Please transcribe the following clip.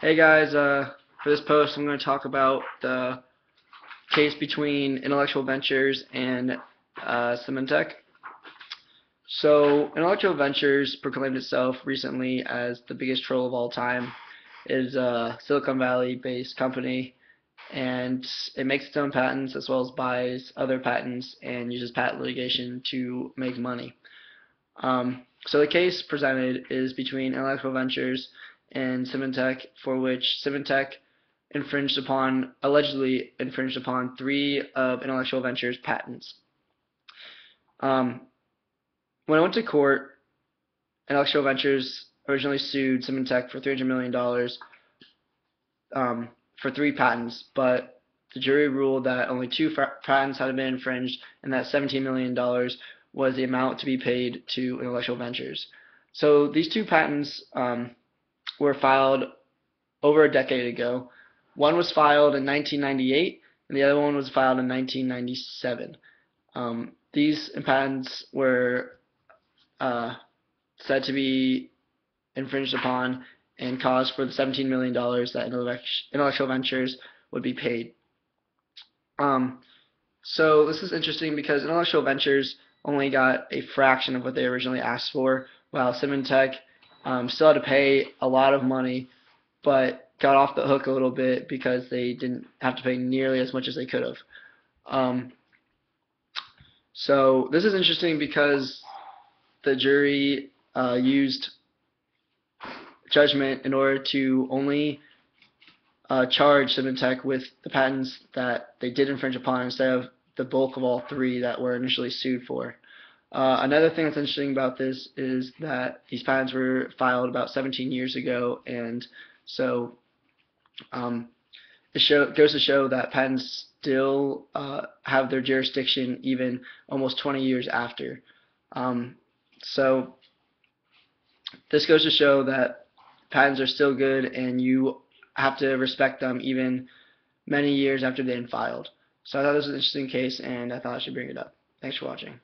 Hey guys, for this post I'm going to talk about the case between Intellectual Ventures and Symantec. So, Intellectual Ventures proclaimed itself recently as the biggest troll of all time. It is a Silicon Valley-based company, and it makes its own patents as well as buys other patents and uses patent litigation to make money. So the case presented is between Intellectual Ventures and Symantec, for which Symantec allegedly infringed upon three of Intellectual Ventures' patents. Um, when I went to court, Intellectual Ventures originally sued Symantec for $300 million for three patents, but the jury ruled that only two patents had been infringed and that $17 million was the amount to be paid to Intellectual Ventures. So these two patents were filed over a decade ago. One was filed in 1998 and the other one was filed in 1997. These patents were said to be infringed upon and cause for the $17 million that Intellectual Ventures would be paid. So this is interesting because Intellectual Ventures only got a fraction of what they originally asked for, while Symantec still had to pay a lot of money, but got off the hook a little bit because they didn't have to pay nearly as much as they could have. So this is interesting because the jury used judgment in order to only charge Symantec with the patents that they did infringe upon instead of the bulk of all three that were initially sued for. Another thing that's interesting about this is that these patents were filed about 17 years ago, and so it goes to show that patents still have their jurisdiction even almost 20 years after. So this goes to show that patents are still good and you have to respect them even many years after they've been filed. So I thought this was an interesting case and I thought I should bring it up. Thanks for watching.